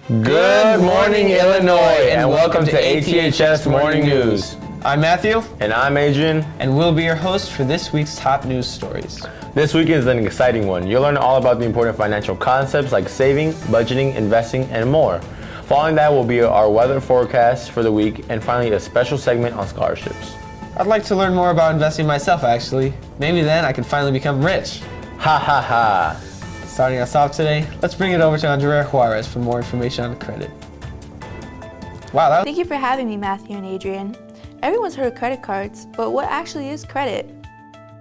Good morning, Illinois, and welcome to ATHS Morning News. I'm Matthew. And I'm Adrian. And we'll be your host for this week's top news stories. This week is an exciting one. You'll learn all about the important financial concepts like saving, budgeting, investing, and more. Following that will be our weather forecast for the week, and finally a special segment on scholarships. I'd like to learn more about investing myself, actually. Maybe then I can finally become rich. Ha ha ha. Starting us off today, let's bring it over to Andrea Juarez for more information on credit. Wow, Thank you for having me, Matthew and Adrian. Everyone's heard of credit cards, but what actually is credit?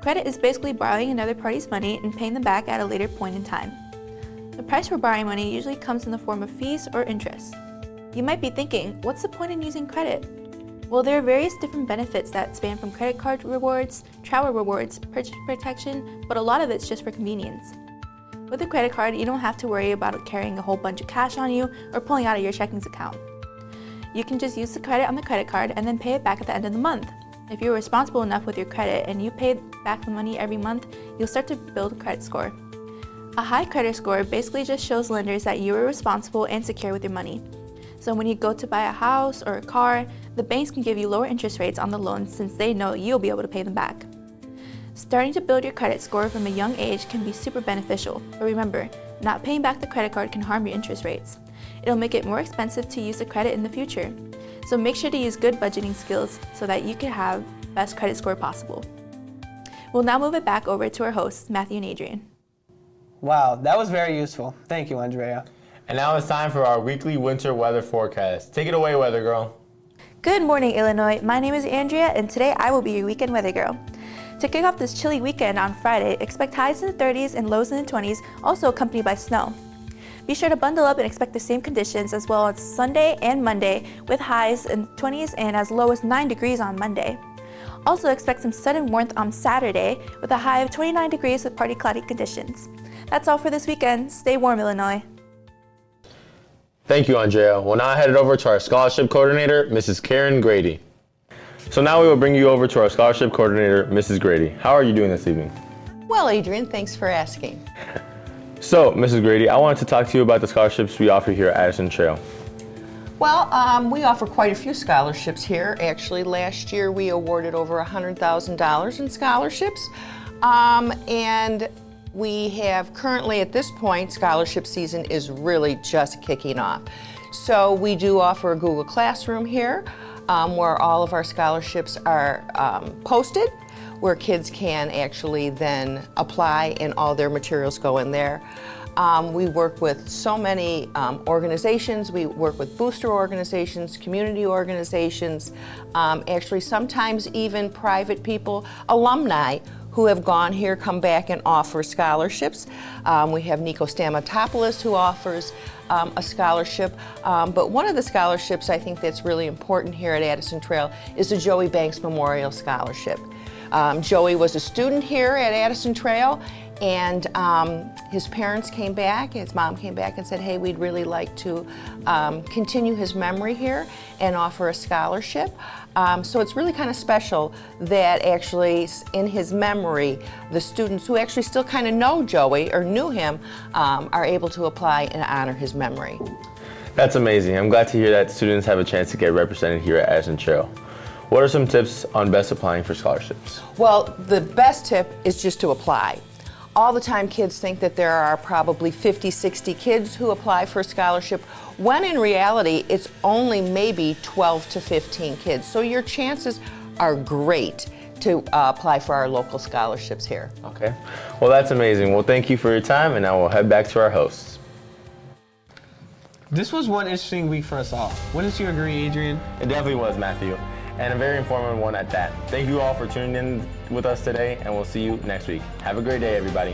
Credit is basically borrowing another party's money and paying them back at a later point in time. The price for borrowing money usually comes in the form of fees or interest. You might be thinking, what's the point in using credit? Well, there are various different benefits that span from credit card rewards, travel rewards, purchase protection, but a lot of it's just for convenience. With a credit card, you don't have to worry about carrying a whole bunch of cash on you or pulling out of your checkings account. You can just use the credit on the credit card and then pay it back at the end of the month. If you're responsible enough with your credit and you pay back the money every month, you'll start to build a credit score. A high credit score basically just shows lenders that you are responsible and secure with your money. So when you go to buy a house or a car, the banks can give you lower interest rates on the loans since they know you'll be able to pay them back. Starting to build your credit score from a young age can be super beneficial, but remember, not paying back the credit card can harm your interest rates. It'll make it more expensive to use the credit in the future. So make sure to use good budgeting skills so that you can have the best credit score possible. We'll now move it back over to our hosts, Matthew and Adrian. Wow, that was very useful. Thank you, Andrea. And now it's time for our weekly winter weather forecast. Take it away, weather girl. Good morning, Illinois. My name is Andrea, and today I will be your weekend weather girl. To kick off this chilly weekend on Friday, expect highs in the 30s and lows in the 20s, also accompanied by snow. Be sure to bundle up and expect the same conditions as well as Sunday and Monday, with highs in the 20s and as low as 9 degrees on Monday. Also expect some sudden warmth on Saturday with a high of 29 degrees with partly cloudy conditions. That's all for this weekend. Stay warm, Illinois. Thank you, Andrea. We'll now head it over to our scholarship coordinator, Mrs. Karen Grady. So now we will bring you over to our scholarship coordinator, Mrs. Grady. How are you doing this evening? Well, Adrian, thanks for asking. So, Mrs. Grady, I wanted to talk to you about the scholarships we offer here at Addison Trail. Well, we offer quite a few scholarships here. Actually, last year we awarded over $100,000 in scholarships. And we have currently, at this point, scholarship season is really just kicking off. So we do offer a Google Classroom here where all of our scholarships are posted, where kids can actually then apply and all their materials go in there. We work with so many organizations. We work with booster organizations, community organizations, actually sometimes even private people, alumni who have gone here, come back and offer scholarships. We have Nico Stamatopoulos who offers a scholarship, but one of the scholarships I think that's really important here at Addison Trail is the Joey Banks Memorial Scholarship. Joey was a student here at Addison Trail, and his parents came back, his mom came back and said, hey, we'd really like to continue his memory here and offer a scholarship. So it's really kind of special that actually in his memory, the students who actually still kind of know Joey or knew him are able to apply and honor his memory. That's amazing. I'm glad to hear that students have a chance to get represented here at Addison Trail. What are some tips on best applying for scholarships? Well, the best tip is just to apply. All the time kids think that there are probably 50, 60 kids who apply for a scholarship, when in reality it's only maybe 12 to 15 kids. So your chances are great to apply for our local scholarships here. Okay, well that's amazing. Well, thank you for your time, and now we'll head back to our hosts. This was one interesting week for us all. Wouldn't you agree, Adrian? It definitely was, Matthew, and a very informative one at that. Thank you all for tuning in with us today, and we'll see you next week. Have a great day, everybody.